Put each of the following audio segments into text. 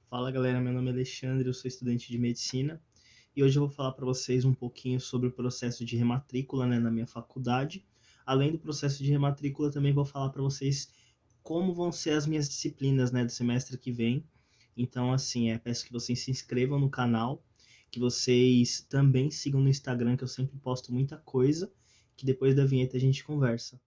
Fala galera, meu nome é Alexandre, eu sou estudante de medicina e hoje eu vou falar para vocês um pouquinho sobre o processo de rematrícula, né, na minha faculdade. Além do processo de rematrícula, também vou falar para vocês como vão ser as minhas disciplinas, né, do semestre que vem. Então, assim, peço que vocês se inscrevam no canal, que vocês também sigam no Instagram, que eu sempre posto muita coisa, que depois da vinheta a gente conversa.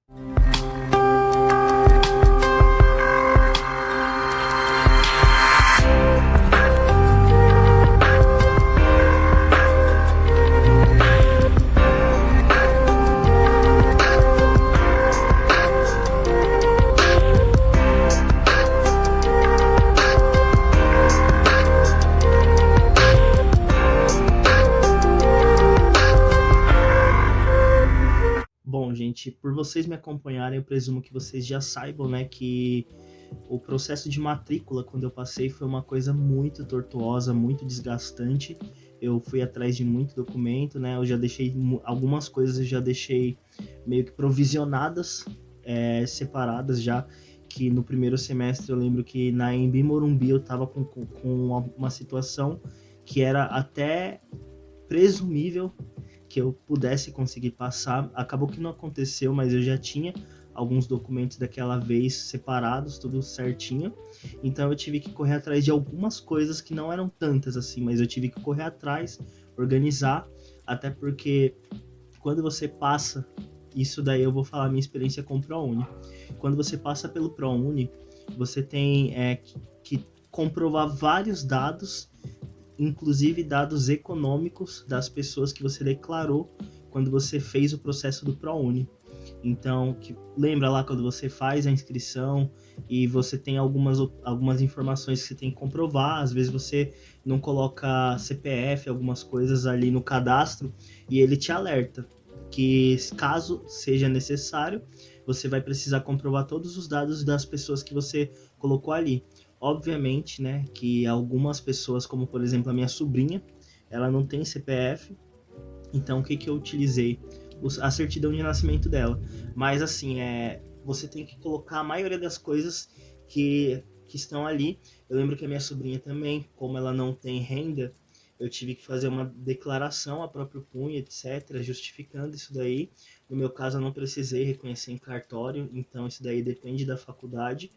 Bom, gente, por vocês me acompanharem, eu presumo que vocês já saibam, né, que o processo de matrícula, quando eu passei, foi uma coisa muito tortuosa, muito desgastante. Eu fui atrás de muito documento, né, eu já deixei algumas coisas, eu já deixei meio que provisionadas, separadas já, que no primeiro semestre eu lembro que na Embi Morumbi eu estava com uma situação que era até presumível que eu pudesse conseguir passar. Acabou que não aconteceu, mas eu já tinha alguns documentos daquela vez separados, tudo certinho. Então eu tive que correr atrás de algumas coisas que não eram tantas assim, mas eu tive que correr atrás, organizar, até porque quando você passa, isso daí eu vou falar minha experiência com o ProUni. Quando você passa pelo ProUni, você tem que comprovar vários dados, inclusive dados econômicos das pessoas que você declarou quando você fez o processo do ProUni. Então, lembra lá quando você faz a inscrição e você tem algumas informações que você tem que comprovar, às vezes você não coloca CPF, algumas coisas ali no cadastro, e ele te alerta que caso seja necessário, você vai precisar comprovar todos os dados das pessoas que você colocou ali. Obviamente, né, que algumas pessoas, como por exemplo a minha sobrinha, ela não tem CPF, então o que que eu utilizei? A certidão de nascimento dela. Mas assim, você tem que colocar a maioria das coisas que estão ali. Eu lembro que a minha sobrinha também, como ela não tem renda, eu tive que fazer uma declaração a próprio punho, etc., justificando isso daí. No meu caso, eu não precisei reconhecer em cartório, então isso daí depende da faculdade.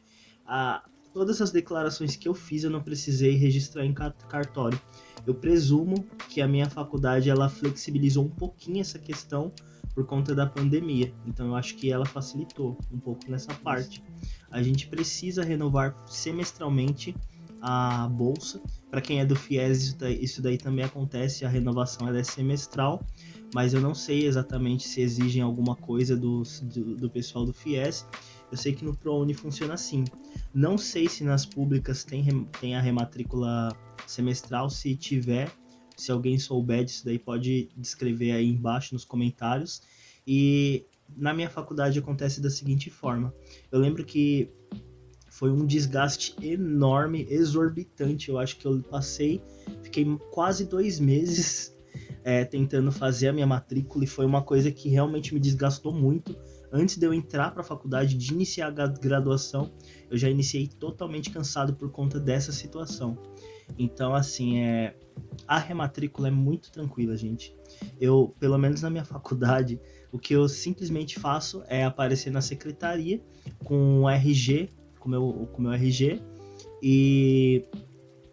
Todas as declarações que eu fiz, eu não precisei registrar em cartório. Eu presumo que a minha faculdade ela flexibilizou um pouquinho essa questão por conta da pandemia. Então eu acho que ela facilitou um pouco nessa parte. A gente precisa renovar semestralmente a bolsa. Para quem é do FIES, isso daí também acontece, a renovação ela é semestral, mas eu não sei exatamente se exigem alguma coisa do pessoal do FIES. Eu sei que no ProUni funciona assim. Não sei se nas públicas tem a rematrícula semestral. Se tiver, se alguém souber disso daí, pode descrever aí embaixo nos comentários. E na minha faculdade acontece da seguinte forma. Eu lembro que foi um desgaste enorme, exorbitante. Eu acho que eu fiquei quase 2 meses tentando fazer a minha matrícula, e foi uma coisa que realmente me desgastou muito. Antes de eu entrar para a faculdade, de iniciar a graduação, eu já iniciei totalmente cansado por conta dessa situação. Então, assim, a rematrícula é muito tranquila, gente. Eu, pelo menos na minha faculdade, o que eu simplesmente faço é aparecer na secretaria com o RG, com meu RG, e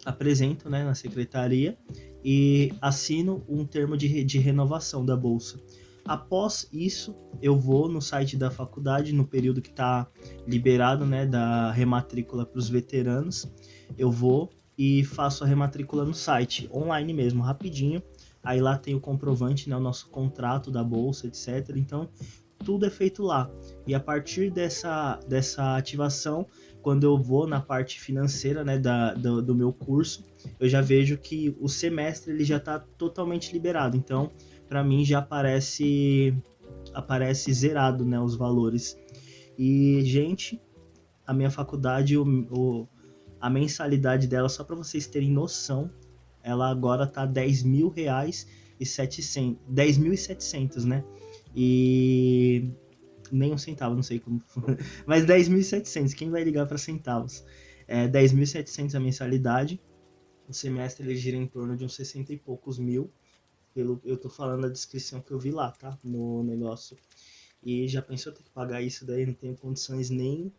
apresento, né, na secretaria e assino um termo de renovação da bolsa. Após isso, eu vou no site da faculdade, no período que está liberado, né, da rematrícula para os veteranos, eu vou e faço a rematrícula no site, online mesmo, rapidinho. Aí lá tem o comprovante, né, o nosso contrato da bolsa, etc. Então, tudo é feito lá. E a partir dessa ativação, quando eu vou na parte financeira, né, do meu curso, eu já vejo que o semestre ele já está totalmente liberado. Então, para mim já aparece zerado, né, os valores. E, gente, a minha faculdade, a mensalidade dela, só para vocês terem noção, ela agora tá R$ 10.700, né? E nem um centavo, não sei como. Mas 10.700, quem vai ligar para centavos? 10.700 a mensalidade. O semestre ele gira em torno de uns 60 e poucos mil, eu tô falando a descrição que eu vi lá, tá? No negócio. E já pensou ter que pagar isso daí? Não tenho condições nem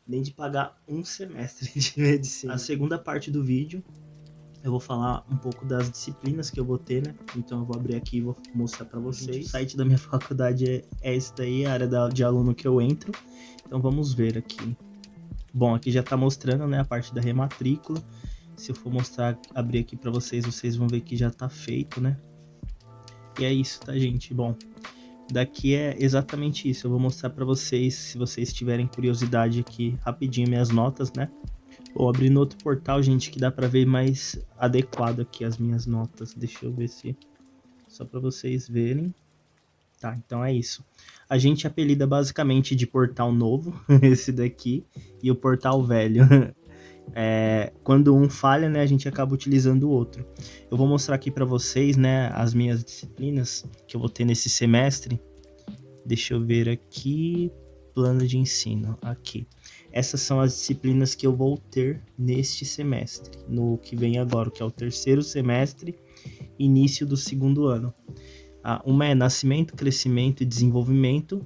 de pagar um semestre de medicina. A segunda parte do vídeo, eu vou falar um pouco das disciplinas que eu vou ter, né? Então eu vou abrir aqui e vou mostrar para vocês. O site da minha faculdade é esse daí, a área de aluno que eu entro. Então vamos ver aqui. Bom, aqui já tá mostrando, né, a parte da rematrícula. Se eu for mostrar, abrir aqui para vocês, vocês vão ver que já tá feito, né? E é isso, tá, gente? Bom, daqui é exatamente isso. Eu vou mostrar para vocês, se vocês tiverem curiosidade aqui, rapidinho minhas notas, né? Vou abrir no outro portal, gente, que dá para ver mais adequado aqui as minhas notas. Deixa eu ver se... Só para vocês verem. Tá, então é isso. A gente apelida basicamente de portal novo, esse daqui, e o portal velho. Quando um falha, né, a gente acaba utilizando o outro. Eu vou mostrar aqui para vocês, né, as minhas disciplinas que eu vou ter nesse semestre. Deixa eu ver aqui, plano de ensino, aqui. Essas são as disciplinas que eu vou ter neste semestre, no que vem agora, que é o terceiro semestre, início do segundo ano. Uma é nascimento, crescimento e desenvolvimento.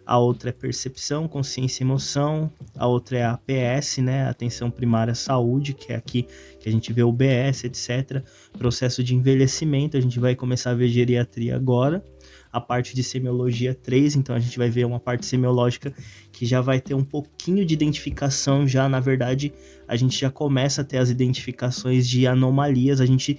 A outra é percepção, consciência e emoção. A outra é a APS, né? Atenção primária à saúde, que é aqui que a gente vê o BS, etc. Processo de envelhecimento, a gente vai começar a ver geriatria agora. A parte de semiologia 3, então a gente vai ver uma parte semiológica que já vai ter um pouquinho de identificação já, na verdade, a gente já começa a ter as identificações de anomalias, a gente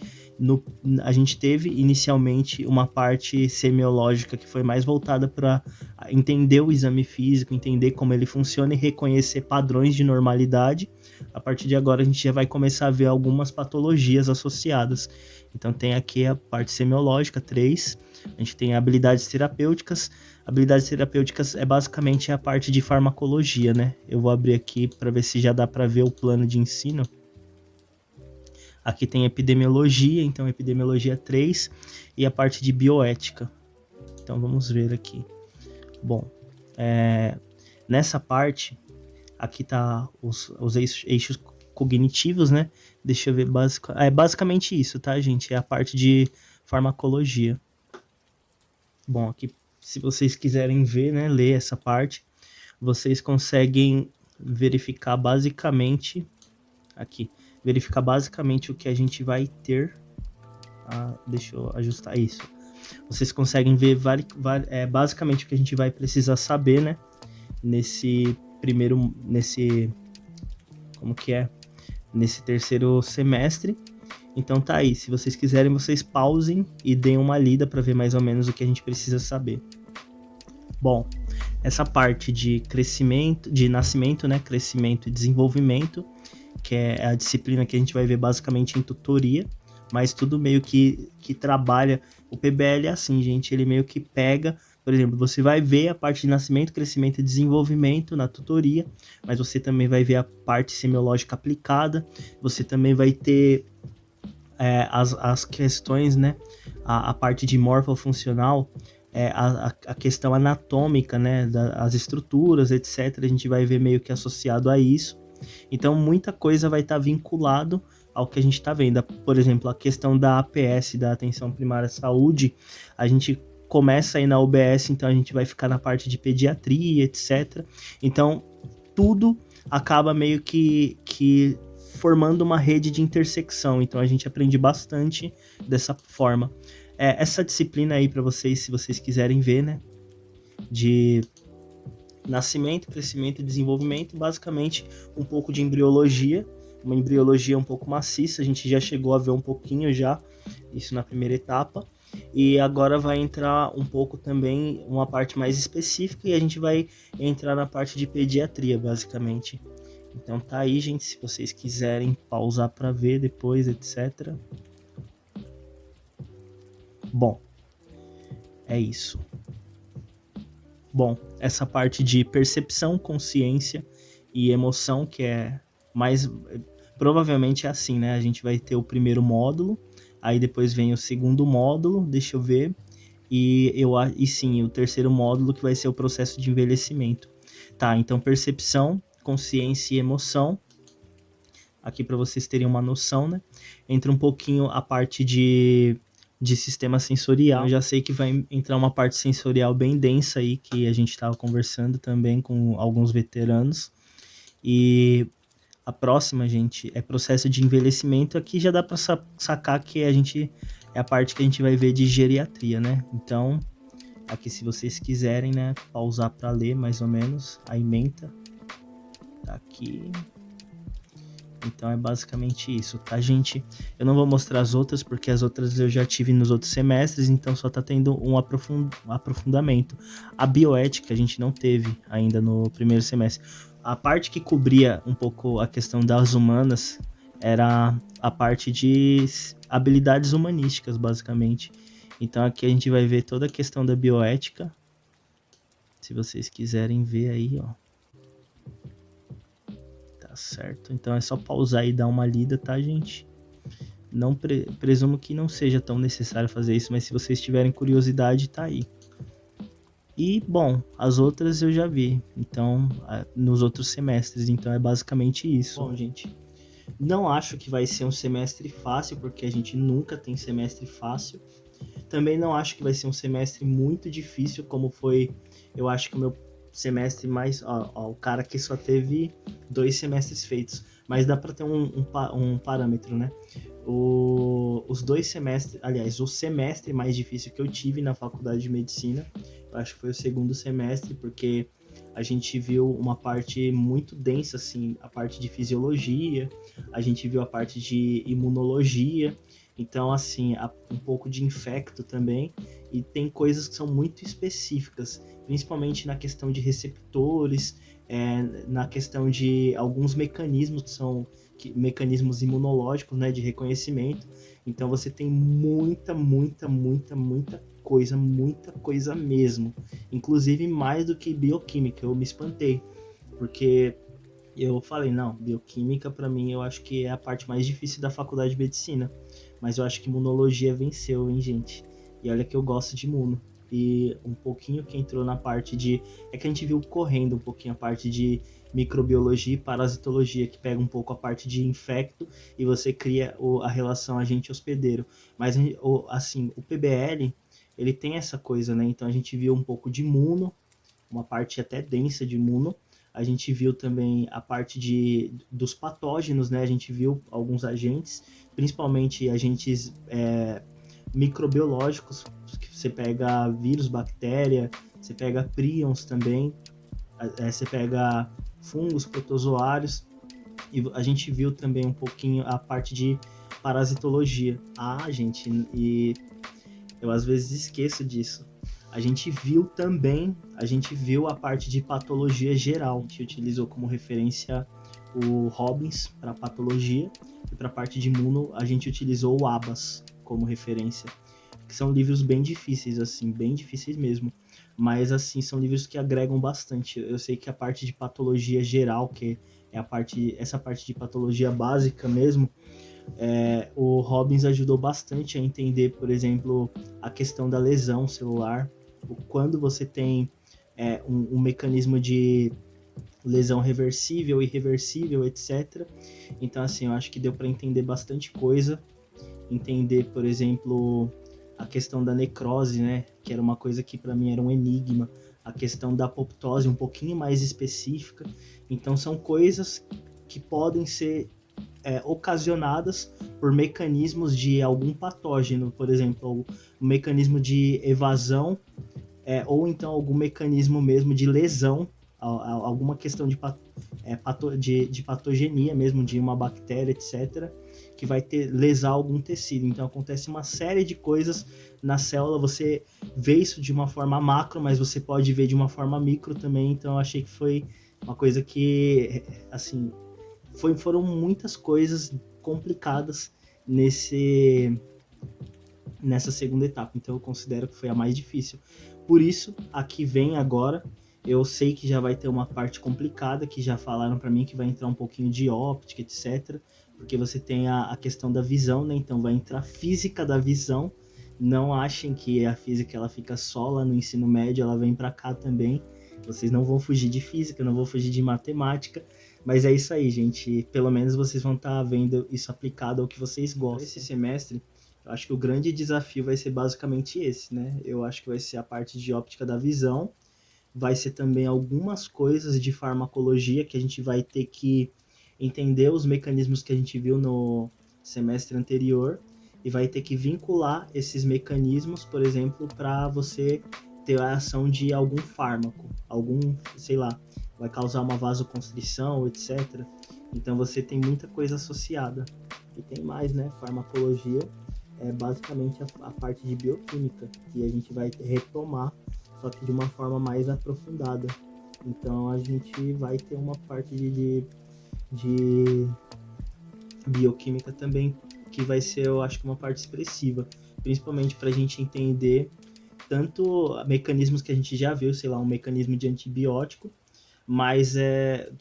teve inicialmente uma parte semiológica que foi mais voltada para entender o exame físico, entender como ele funciona e reconhecer padrões de normalidade. A partir de agora a gente já vai começar a ver algumas patologias associadas. Então tem aqui a parte semiológica 3, a gente tem habilidades terapêuticas. Habilidades terapêuticas é basicamente a parte de farmacologia, né? Eu vou abrir aqui para ver se já dá para ver o plano de ensino. Aqui tem epidemiologia, então epidemiologia 3 e a parte de bioética. Então vamos ver aqui. Bom, nessa parte, aqui tá os eixos cognitivos, né? Deixa eu ver, é basicamente isso, tá, gente? É a parte de farmacologia. Bom, aqui, se vocês quiserem ver, né, ler essa parte, vocês conseguem verificar basicamente, aqui, verificar basicamente o que a gente vai ter. Deixa eu ajustar isso. Vocês conseguem ver basicamente o que a gente vai precisar saber, né? Nesse terceiro semestre. Então tá aí, se vocês quiserem, vocês pausem e deem uma lida para ver mais ou menos o que a gente precisa saber. Bom, essa parte de crescimento, de nascimento, né? Crescimento e desenvolvimento, que é a disciplina que a gente vai ver basicamente em tutoria, mas tudo meio que trabalha. O PBL é assim, gente, ele meio que pega, por exemplo, você vai ver a parte de nascimento, crescimento e desenvolvimento na tutoria, mas você também vai ver a parte semiológica aplicada, você também vai ter as questões, né, a parte de morfofuncional, a questão anatômica, né, as estruturas, etc., a gente vai ver meio que associado a isso. Então, muita coisa vai estar vinculado ao que a gente está vendo. Por exemplo, a questão da APS, da Atenção Primária à Saúde, a gente começa aí na UBS, então a gente vai ficar na parte de pediatria, etc. Então, tudo acaba meio que formando uma rede de intersecção. Então, a gente aprende bastante dessa forma. Essa disciplina aí para vocês, se vocês quiserem ver, né, de nascimento, crescimento e desenvolvimento, basicamente um pouco de embriologia, uma embriologia um pouco maciça, a gente já chegou a ver um pouquinho já, isso na primeira etapa, e agora vai entrar um pouco também, uma parte mais específica, e a gente vai entrar na parte de pediatria, basicamente. Então tá aí, gente, se vocês quiserem pausar para ver depois, etc. Bom, é isso. Bom, essa parte de percepção, consciência e emoção, que é mais... Provavelmente é assim, né? A gente vai ter o primeiro módulo, aí depois vem o segundo módulo, deixa eu ver, e sim, o terceiro módulo que vai ser o processo de envelhecimento. Tá, então percepção, consciência e emoção. aqui para vocês terem uma noção, né? Entra um pouquinho a parte de sistema sensorial. Eu já sei que vai entrar uma parte sensorial bem densa aí, que a gente estava conversando também com alguns veteranos. E a próxima, gente, é processo de envelhecimento. Aqui já dá para sacar que a gente é a parte que a gente vai ver de geriatria, né? Então, aqui se vocês quiserem, né, pausar para ler mais ou menos a ementa, tá aqui. Então é basicamente isso, tá, gente? Eu não vou mostrar as outras, porque as outras eu já tive nos outros semestres, então só tá tendo um aprofundamento. A bioética a gente não teve ainda no primeiro semestre. A parte que cobria um pouco a questão das humanas era a parte de habilidades humanísticas, basicamente. Então aqui a gente vai ver toda a questão da bioética. Se vocês quiserem ver aí, ó. Certo? Então é só pausar e dar uma lida, tá, gente? Não presumo que não seja tão necessário fazer isso, mas se vocês tiverem curiosidade, tá aí. E, bom, as outras eu já vi, então, nos outros semestres, então é basicamente isso. Bom, gente, não acho que vai ser um semestre fácil, porque a gente nunca tem semestre fácil. Também não acho que vai ser um semestre muito difícil, como foi, eu acho que o meu semestre mais... Ó, o cara que só teve 2 semestres feitos. Mas dá para ter um parâmetro, né? Os 2 semestres... Aliás, o semestre mais difícil que eu tive na faculdade de medicina, eu acho que foi o segundo semestre, porque a gente viu uma parte muito densa, assim, a parte de fisiologia, a gente viu a parte de imunologia, então, assim, um pouco de infecto também, e tem coisas que são muito específicas, principalmente na questão de receptores, na questão de alguns mecanismos que são mecanismos imunológicos, né, de reconhecimento. Então, você tem muita coisa mesmo. Inclusive, mais do que bioquímica, eu me espantei, porque eu falei, não, bioquímica para mim eu acho que é a parte mais difícil da faculdade de medicina. Mas eu acho que imunologia venceu, hein, gente? E olha que eu gosto de imuno. E um pouquinho que entrou na parte de... É que a gente viu correndo um pouquinho a parte de microbiologia e parasitologia, que pega um pouco a parte de infecto e você cria a relação agente hospedeiro. Mas, assim, o PBL, ele tem essa coisa, né? Então a gente viu um pouco de imuno, uma parte até densa de imuno. A gente viu também a parte dos patógenos, né? A gente viu alguns agentes, principalmente agentes microbiológicos, que você pega vírus, bactéria, você pega prions também, você pega fungos, protozoários, e a gente viu também um pouquinho a parte de parasitologia. Ah, gente, e eu às vezes esqueço disso. A gente viu a parte de patologia geral. A gente utilizou como referência o Robbins para patologia e para a parte de imuno a gente utilizou o Abbas como referência. Que são livros bem difíceis, assim, bem difíceis mesmo. Mas, assim, são livros que agregam bastante. Eu sei que a parte de patologia geral, que é essa parte de patologia básica mesmo, o Robbins ajudou bastante a entender, por exemplo, a questão da lesão celular, quando você tem um mecanismo de lesão reversível, irreversível, etc. Então, assim, eu acho que deu para entender bastante coisa. Entender, por exemplo, a questão da necrose, né? Que era uma coisa que para mim era um enigma. A questão da apoptose um pouquinho mais específica. Então, são coisas que podem ser ocasionadas por mecanismos de algum patógeno, por exemplo, um mecanismo de evasão, ou então algum mecanismo mesmo de lesão, alguma questão de patogenia mesmo, de uma bactéria, etc., que vai lesar algum tecido. Então acontece uma série de coisas na célula, você vê isso de uma forma macro, mas você pode ver de uma forma micro também, então eu achei que foi uma coisa que, assim, foram muitas coisas complicadas nessa segunda etapa, então eu considero que foi a mais difícil. Por isso, aqui vem agora, eu sei que já vai ter uma parte complicada, que já falaram para mim que vai entrar um pouquinho de óptica, etc., porque você tem a questão da visão, né? Então vai entrar física da visão. Não achem que a física ela fica só lá no ensino médio, ela vem para cá também. Vocês não vão fugir de física, não vão fugir de matemática. Mas é isso aí, gente. Pelo menos vocês vão estar vendo isso aplicado ao que vocês gostam. Esse semestre, eu acho que o grande desafio vai ser basicamente esse, né? Eu acho que vai ser a parte de óptica da visão, vai ser também algumas coisas de farmacologia que a gente vai ter que entender os mecanismos que a gente viu no semestre anterior e vai ter que vincular esses mecanismos, por exemplo, para você ter a ação de algum fármaco, algum, sei lá, vai causar uma vasoconstrição, etc. Então você tem muita coisa associada. E tem mais, né? Farmacologia é basicamente a parte de bioquímica, que a gente vai retomar, só que de uma forma mais aprofundada. Então a gente vai ter uma parte de bioquímica também, que vai ser, eu acho que uma parte expressiva, principalmente para a gente entender tanto mecanismos que a gente já viu, sei lá, um mecanismo de antibiótico, mas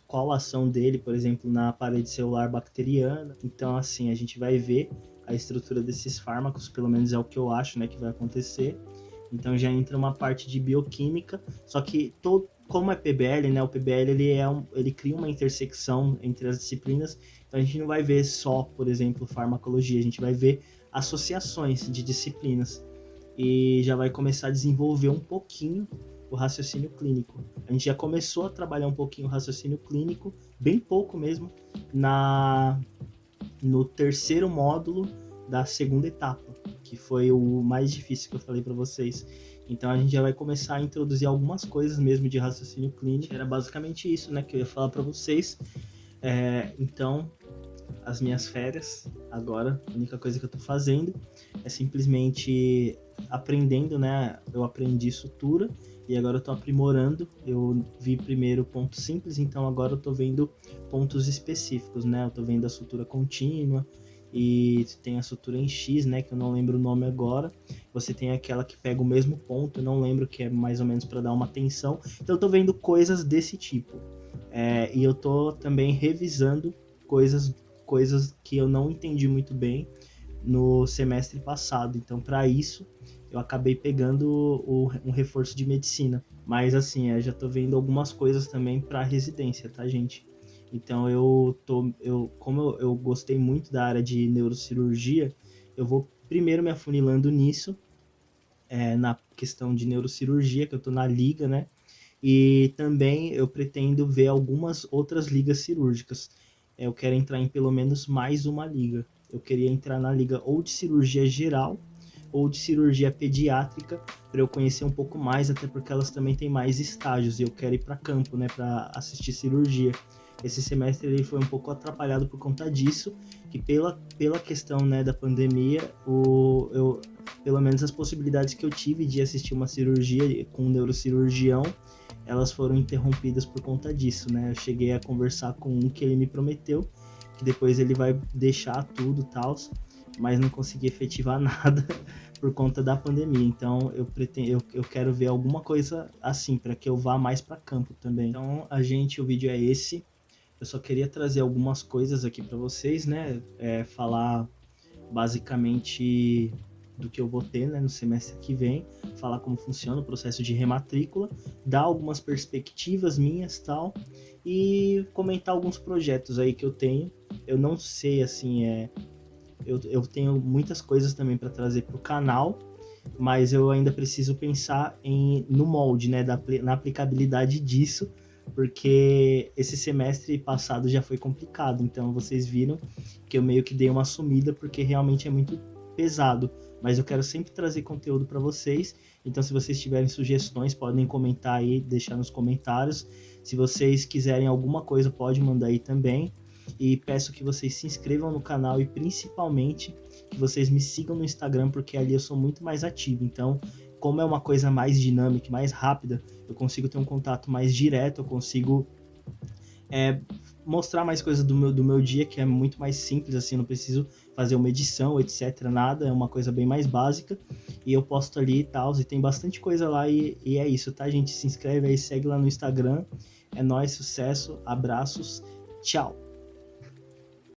qual a ação dele, por exemplo, na parede celular bacteriana. Então, assim, a gente vai ver a estrutura desses fármacos, pelo menos é o que eu acho, né, que vai acontecer. Então já entra uma parte de bioquímica, só que como é PBL, né, o PBL ele cria uma intersecção entre as disciplinas, então a gente não vai ver só, por exemplo, farmacologia, a gente vai ver associações de disciplinas e já vai começar a desenvolver um pouquinho o raciocínio clínico. A gente já começou a trabalhar um pouquinho o raciocínio clínico, bem pouco mesmo, no terceiro módulo da segunda etapa, que foi o mais difícil que eu falei para vocês. Então a gente já vai começar a introduzir algumas coisas mesmo de raciocínio clínico. Era basicamente isso, né, que eu ia falar para vocês. Então, as minhas férias, agora, a única coisa que eu tô fazendo é simplesmente aprendendo, né? Eu aprendi sutura e agora eu tô aprimorando. Eu vi primeiro ponto simples, então agora eu tô vendo pontos específicos, né? Eu tô vendo a sutura contínua e tem a sutura em X, né? Que eu não lembro o nome agora. Você tem aquela que pega o mesmo ponto, eu não lembro, que é mais ou menos para dar uma tensão. Então eu tô vendo coisas desse tipo. E eu tô também revisando coisas que eu não entendi muito bem no semestre passado. Então, para isso, eu acabei pegando um reforço de medicina. Mas, assim, eu já tô vendo algumas coisas também para residência, tá, gente? Então, como eu gostei muito da área de neurocirurgia, eu vou primeiro me afunilando nisso, na questão de neurocirurgia, que eu tô na liga, né? E também eu pretendo ver algumas outras ligas cirúrgicas. Eu quero entrar em pelo menos mais uma liga. Eu queria entrar na liga ou de cirurgia geral ou de cirurgia pediátrica para eu conhecer um pouco mais, até porque elas também têm mais estágios e eu quero ir para campo, né, para assistir cirurgia. Esse semestre ele foi um pouco atrapalhado por conta disso, que pela questão, né, da pandemia, pelo menos as possibilidades que eu tive de assistir uma cirurgia com um neurocirurgião, elas foram interrompidas por conta disso, né? Eu cheguei a conversar com um que ele me prometeu que depois ele vai deixar tudo e tal, mas não consegui efetivar nada por conta da pandemia. Então eu quero ver alguma coisa assim para que eu vá mais para campo também. Então o vídeo é esse. Eu só queria trazer algumas coisas aqui para vocês, né? Falar basicamente do que eu vou ter, né, no semestre que vem, falar como funciona o processo de rematrícula, dar algumas perspectivas minhas tal, e comentar alguns projetos aí que eu tenho. Eu não sei, assim, eu tenho muitas coisas também para trazer para o canal, mas eu ainda preciso pensar no molde, né, na aplicabilidade disso, porque esse semestre passado já foi complicado, então vocês viram que eu meio que dei uma sumida porque realmente é muito pesado, mas eu quero sempre trazer conteúdo para vocês, então se vocês tiverem sugestões, podem comentar aí, deixar nos comentários. Se vocês quiserem alguma coisa, pode mandar aí também, e peço que vocês se inscrevam no canal e principalmente que vocês me sigam no Instagram, porque ali eu sou muito mais ativo. Então, como é uma coisa mais dinâmica, mais rápida, eu consigo ter um contato mais direto, eu consigo mostrar mais coisas do meu dia, que é muito mais simples, assim, não preciso fazer uma edição, etc, nada, é uma coisa bem mais básica, e eu posto ali e tal, e tem bastante coisa lá, e é isso, tá, gente? Se inscreve aí, segue lá no Instagram, é nóis, sucesso, abraços, tchau!